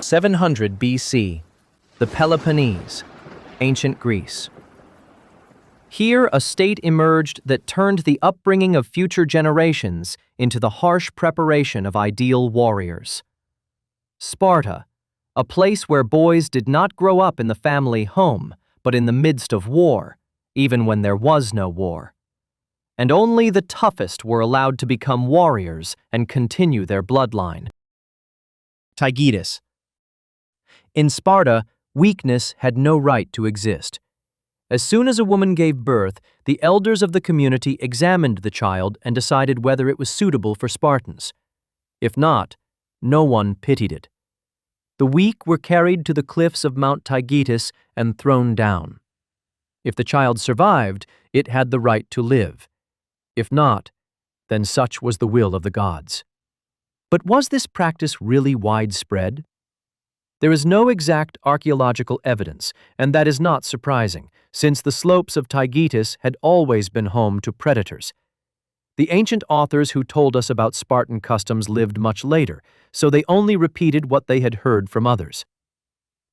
700 BC, the Peloponnese, ancient Greece. Here, a state emerged that turned the upbringing of future generations into the harsh preparation of ideal warriors. Sparta, a place where boys did not grow up in the family home, but in the midst of war, even when there was no war. And only the toughest were allowed to become warriors and continue their bloodline. Tygetus. In Sparta, weakness had no right to exist. As soon as a woman gave birth, the elders of the community examined the child and decided whether it was suitable for Spartans. If not, no one pitied it. The weak were carried to the cliffs of Mount Tygetus and thrown down. If the child survived, it had the right to live. If not, then such was the will of the gods. But was this practice really widespread? There is no exact archaeological evidence, and that is not surprising, since the slopes of Tygetus had always been home to predators. The ancient authors who told us about Spartan customs lived much later, so they only repeated what they had heard from others.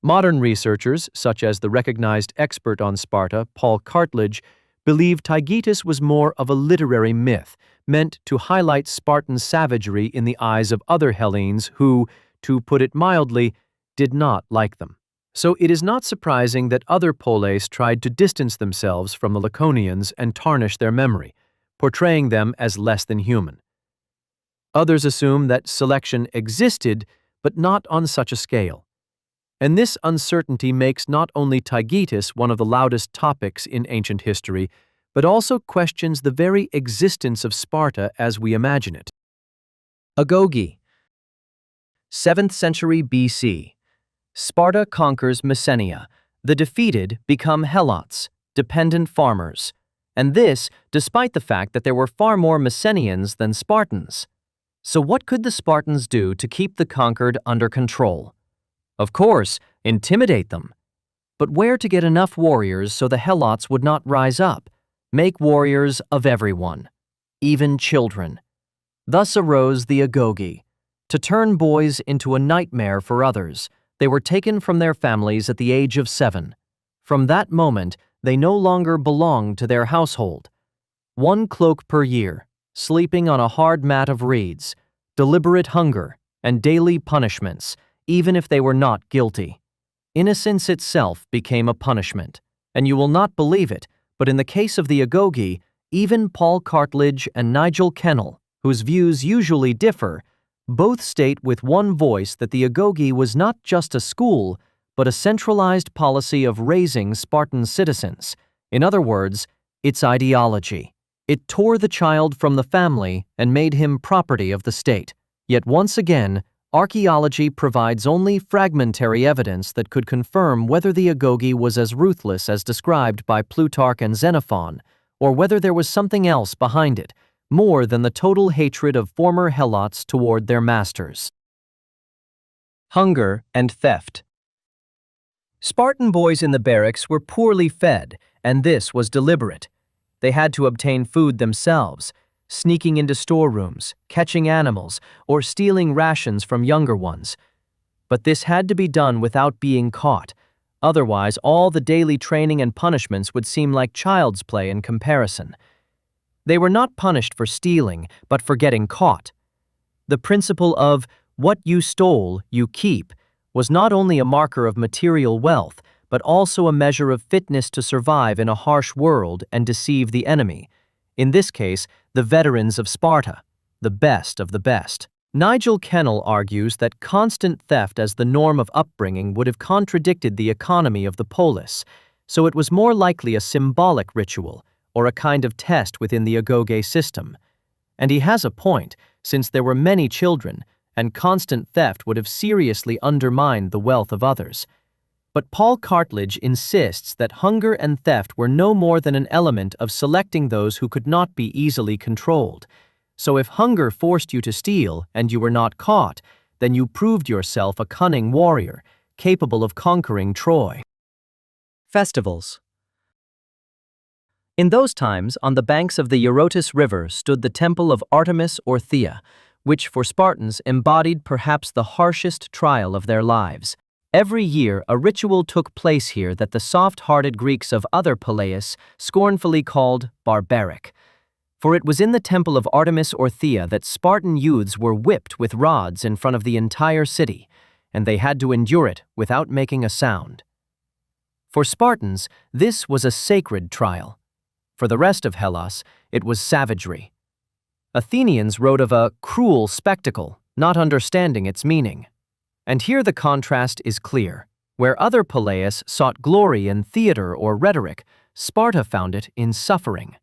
Modern researchers, such as the recognized expert on Sparta, Paul Cartledge, believe Tygetus was more of a literary myth, meant to highlight Spartan savagery in the eyes of other Hellenes who, to put it mildly, did not like them. So it is not surprising that other poleis tried to distance themselves from the Laconians and tarnish their memory, portraying them as less than human. Others assume that selection existed, but not on such a scale. And this uncertainty makes not only Tygetus one of the loudest topics in ancient history, but also questions the very existence of Sparta as we imagine it. Agoge. 7th century BC. Sparta conquers Messenia. The defeated become helots, dependent farmers. And this, despite the fact that there were far more Messenians than Spartans. So what could the Spartans do to keep the conquered under control? Of course, intimidate them. But where to get enough warriors so the helots would not rise up? Make warriors of everyone, even children. Thus arose the agoge. To turn boys into a nightmare for others, they were taken from their families at the age of 7. From that moment, they no longer belonged to their household. 1 cloak per year, sleeping on a hard mat of reeds, deliberate hunger, and daily punishments, even if they were not guilty. Innocence itself became a punishment, and you will not believe it, but in the case of the agoge, even Paul Cartledge and Nigel Kennel, whose views usually differ, both state with one voice that the agoge was not just a school, but a centralized policy of raising Spartan citizens. In other words, its ideology. It tore the child from the family and made him property of the state. Yet once again, archaeology provides only fragmentary evidence that could confirm whether the agoge was as ruthless as described by Plutarch and Xenophon, or whether there was something else behind it, more than the total hatred of former helots toward their masters. Hunger and theft. Spartan boys in the barracks were poorly fed, and this was deliberate. They had to obtain food themselves, sneaking into storerooms, catching animals, or stealing rations from younger ones. But this had to be done without being caught. Otherwise, all the daily training and punishments would seem like child's play in comparison. They were not punished for stealing, but for getting caught. The principle of what you stole, you keep, was not only a marker of material wealth, but also a measure of fitness to survive in a harsh world and deceive the enemy. In this case, the veterans of Sparta, the best of the best. Nigel Kennel argues that constant theft as the norm of upbringing would have contradicted the economy of the polis, so it was more likely a symbolic ritual, or a kind of test within the agoge system. And he has a point, since there were many children, and constant theft would have seriously undermined the wealth of others. But Paul Cartledge insists that hunger and theft were no more than an element of selecting those who could not be easily controlled. So if hunger forced you to steal and you were not caught, then you proved yourself a cunning warrior, capable of conquering Troy. Festivals. In those times, on the banks of the Eurotas River stood the temple of Artemis or Thea, which for Spartans embodied perhaps the harshest trial of their lives. Every year, a ritual took place here that the soft-hearted Greeks of other Peleus scornfully called barbaric. For it was in the temple of Artemis or Thea that Spartan youths were whipped with rods in front of the entire city, and they had to endure it without making a sound. For Spartans, this was a sacred trial. For the rest of Hellas, it was savagery. Athenians wrote of a cruel spectacle, not understanding its meaning. And here the contrast is clear. Where other Peleus sought glory in theater or rhetoric, Sparta found it in suffering.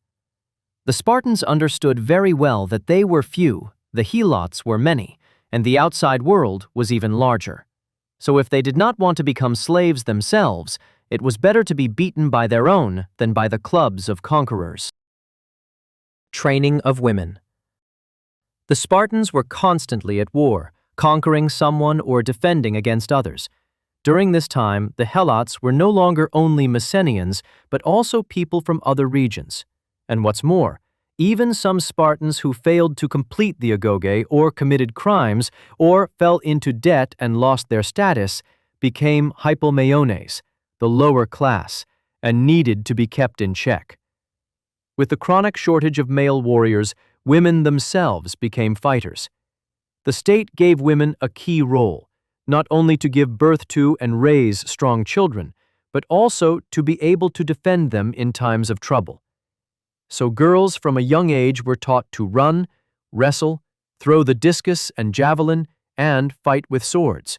The Spartans understood very well that they were few, the helots were many, and the outside world was even larger. So if they did not want to become slaves themselves, it was better to be beaten by their own than by the clubs of conquerors. Training of women. The Spartans were constantly at war, conquering someone or defending against others. During this time, the Helots were no longer only Messenians, but also people from other regions. And what's more, even some Spartans who failed to complete the agoge or committed crimes or fell into debt and lost their status became hypomeones, the lower class, and needed to be kept in check. With the chronic shortage of male warriors, women themselves became fighters. The state gave women a key role, not only to give birth to and raise strong children, but also to be able to defend them in times of trouble. So girls from a young age were taught to run, wrestle, throw the discus and javelin, and fight with swords.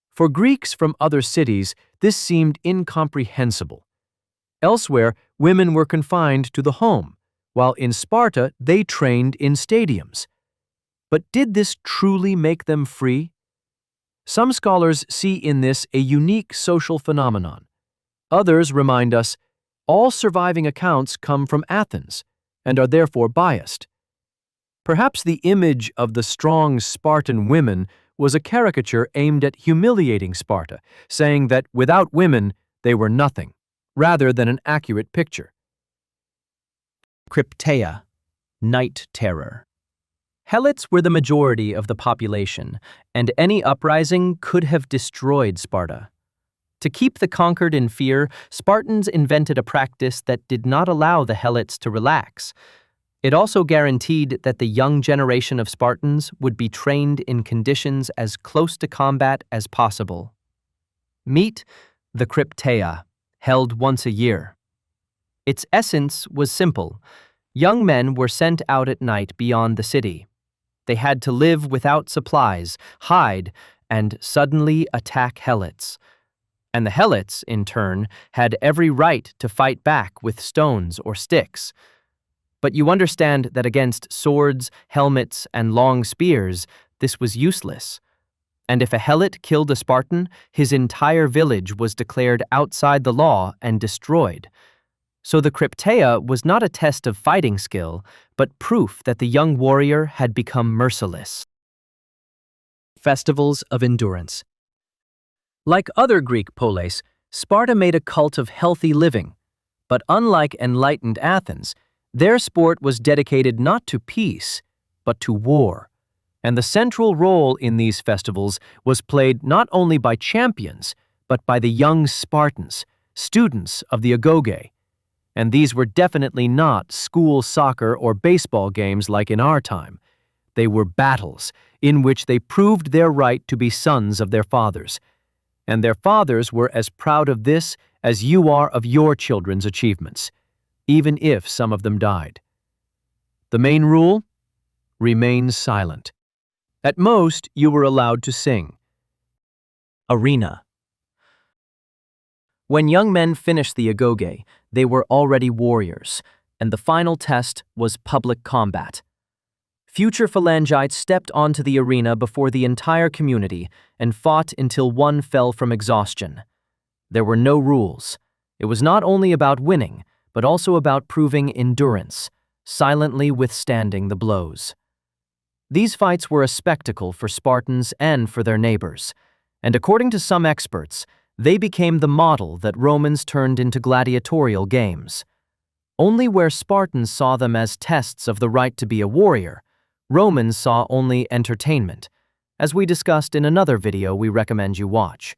For Greeks from other cities, this seemed incomprehensible. Elsewhere, women were confined to the home, while in Sparta they trained in stadiums. But did this truly make them free? Some scholars see in this a unique social phenomenon. Others remind us, all surviving accounts come from Athens and are therefore biased. Perhaps the image of the strong Spartan women was a caricature aimed at humiliating Sparta, saying that without women they were nothing, rather than an accurate picture. Crypteia, night terror. Helots were the majority of the population, and any uprising could have destroyed Sparta. To keep the conquered in fear, Spartans invented a practice that did not allow the Helots to relax. It also guaranteed that the young generation of Spartans would be trained in conditions as close to combat as possible. Meet the Crypteia, held once a year. Its essence was simple. Young men were sent out at night beyond the city. They had to live without supplies, hide, and suddenly attack Helots. And the Helots, in turn, had every right to fight back with stones or sticks. But you understand that against swords, helmets, and long spears, this was useless. And if a Helot killed a Spartan, his entire village was declared outside the law and destroyed. So the Crypteia was not a test of fighting skill, but proof that the young warrior had become merciless. Festivals of endurance. Like other Greek polis, Sparta made a cult of healthy living. But unlike enlightened Athens, their sport was dedicated not to peace, but to war. And the central role in these festivals was played not only by champions, but by the young Spartans, students of the agoge. And these were definitely not school soccer or baseball games like in our time. They were battles in which they proved their right to be sons of their fathers. And their fathers were as proud of this as you are of your children's achievements, even if some of them died. The main rule? Remain silent. At most, you were allowed to sing. Arena. When young men finished the agoge, they were already warriors, and the final test was public combat. Future phalangites stepped onto the arena before the entire community and fought until one fell from exhaustion. There were no rules. It was not only about winning, but also about proving endurance, silently withstanding the blows. These fights were a spectacle for Spartans and for their neighbors, and according to some experts, they became the model that Romans turned into gladiatorial games. Only where Spartans saw them as tests of the right to be a warrior, Romans saw only entertainment, as we discussed in another video we recommend you watch.